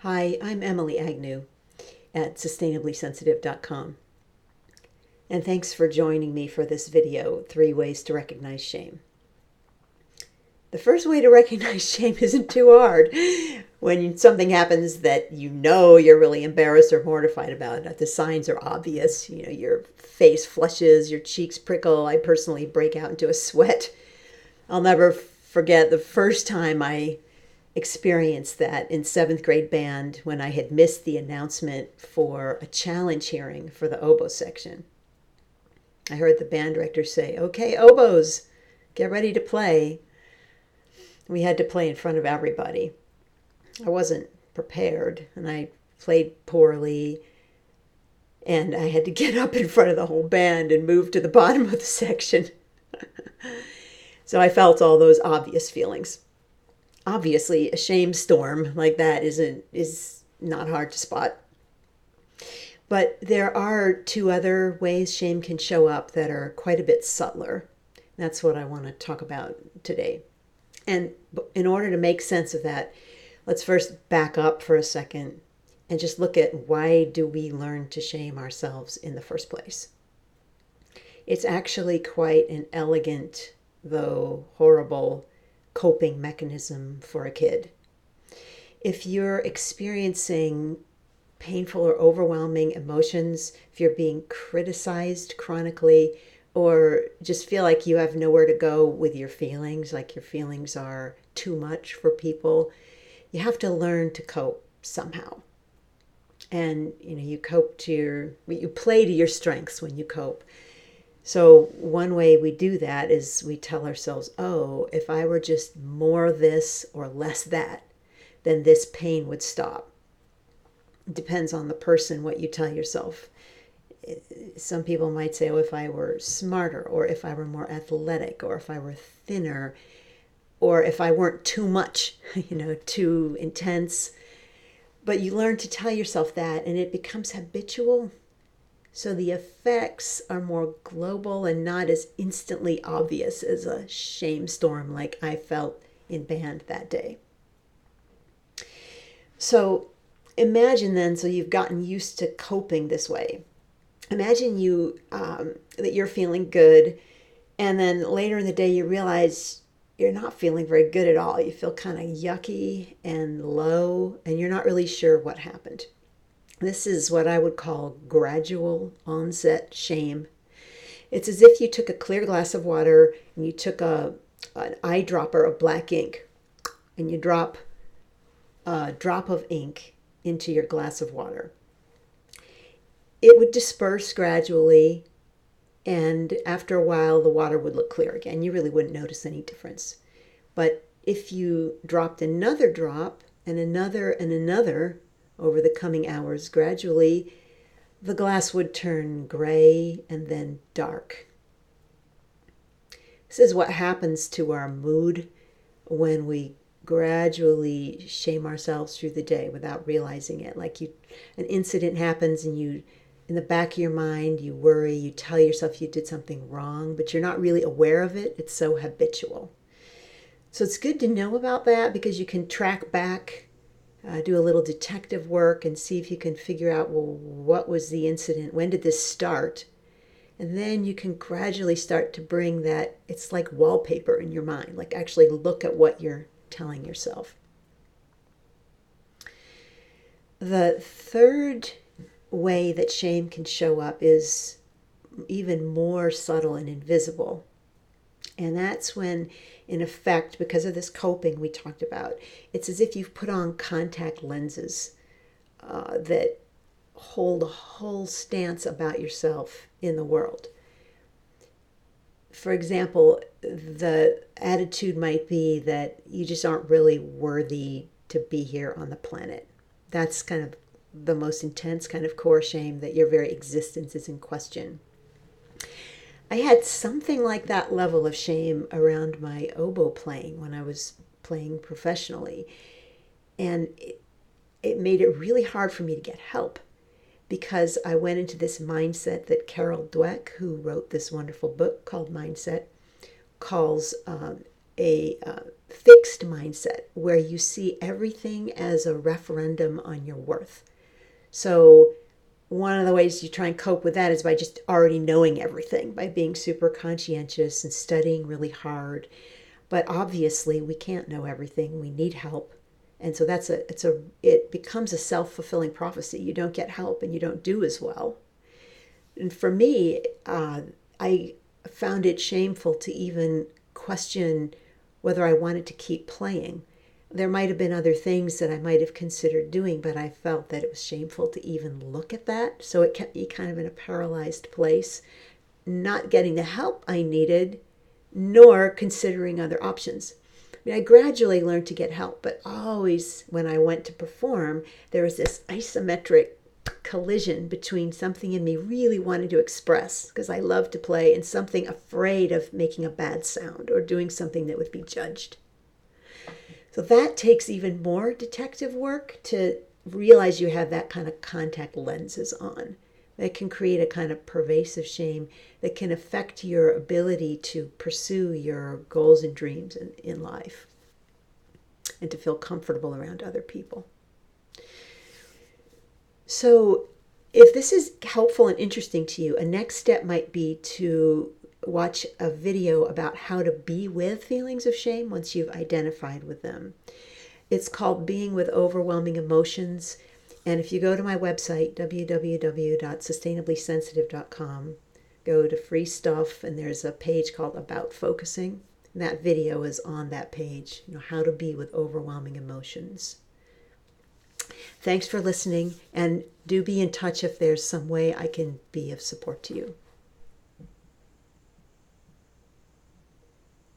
Hi, I'm Emily Agnew at sustainablysensitive.com. And thanks for joining me for this video, 3 Ways to Recognize Shame. The first way to recognize shame isn't too hard. When something happens that you know you're really embarrassed or mortified about, the signs are obvious. Your face flushes, your cheeks prickle. I personally break out into a sweat. I'll never forget the first time I experienced that in 7th grade band when I had missed the announcement for a challenge hearing for the oboe section. I heard the band director say, "Okay, oboes, get ready to play." We had to play in front of everybody. I wasn't prepared and I played poorly, and I had to get up in front of the whole band and move to the bottom of the section. So I felt all those obvious feelings. Obviously, a shame storm like that is not hard to spot. But there are 2 other ways shame can show up that are quite a bit subtler. That's what I want to talk about today. And in order to make sense of that, let's first back up for a second and just look at, why do we learn to shame ourselves in the first place? It's actually quite an elegant, though horrible, coping mechanism for a kid. If you're experiencing painful or overwhelming emotions, if you're being criticized chronically, or just feel like you have nowhere to go with your feelings, like your feelings are too much for people, you have to learn to cope somehow. And you play to your strengths when you cope. So one way we do that is we tell ourselves, oh, if I were just more this or less that, then this pain would stop. It depends on the person what you tell yourself. Some people might say, oh, if I were smarter, or if I were more athletic, or if I were thinner, or if I weren't too much, too intense. But you learn to tell yourself that, and it becomes habitual. So the effects are more global and not as instantly obvious as a shame storm like I felt in band that day. So imagine then, so you've gotten used to coping this way. Imagine that you're feeling good, and then later in the day you realize you're not feeling very good at all. You feel kind of yucky and low, and you're not really sure what happened. This is what I would call gradual onset shame. It's as if you took a clear glass of water and you took an eyedropper of black ink, and you drop a drop of ink into your glass of water. It would disperse gradually, and after a while the water would look clear again. You really wouldn't notice any difference. But if you dropped another drop and another over the coming hours, gradually the glass would turn gray and then dark. This is what happens to our mood when we gradually shame ourselves through the day without realizing it. Like an incident happens, and in the back of your mind, you worry, you tell yourself you did something wrong, but you're not really aware of it. It's so habitual. So it's good to know about that, because you can track back, do a little detective work and see if you can figure out, well, what was the incident? When did this start? And then you can gradually start to bring that, it's like wallpaper in your mind, like actually look at what you're telling yourself. The third way that shame can show up is even more subtle and invisible. And that's when, in effect, because of this coping we talked about, it's as if you've put on contact lenses that hold a whole stance about yourself in the world. For example, the attitude might be that you just aren't really worthy to be here on the planet. That's kind of the most intense kind of core shame, that your very existence is in question. I had something like that level of shame around my oboe playing when I was playing professionally. And it made it really hard for me to get help, because I went into this mindset that Carol Dweck, who wrote this wonderful book called Mindset, calls fixed mindset where you see everything as a referendum on your worth. So one of the ways you try and cope with that is by just already knowing everything, by being super conscientious and studying really hard. But obviously we can't know everything. We need help. And so it becomes a self-fulfilling prophecy. You don't get help and you don't do as well. And for me, I found it shameful to even question whether I wanted to keep playing. There might have been other things that I might have considered doing, but I felt that it was shameful to even look at that. So it kept me kind of in a paralyzed place, not getting the help I needed, nor considering other options. I mean, I gradually learned to get help, but always when I went to perform, there was this isometric collision between something in me really wanting to express, because I love to play, and something afraid of making a bad sound or doing something that would be judged. So that takes even more detective work to realize you have that kind of contact lenses on. That can create a kind of pervasive shame that can affect your ability to pursue your goals and dreams in life and to feel comfortable around other people. So if this is helpful and interesting to you, a next step might be to watch a video about how to be with feelings of shame once you've identified with them. It's called Being with Overwhelming Emotions. And if you go to my website, www.sustainablysensitive.com, go to free stuff, and there's a page called About Focusing. And that video is on that page, how to be with overwhelming emotions. Thanks for listening, and do be in touch if there's some way I can be of support to you.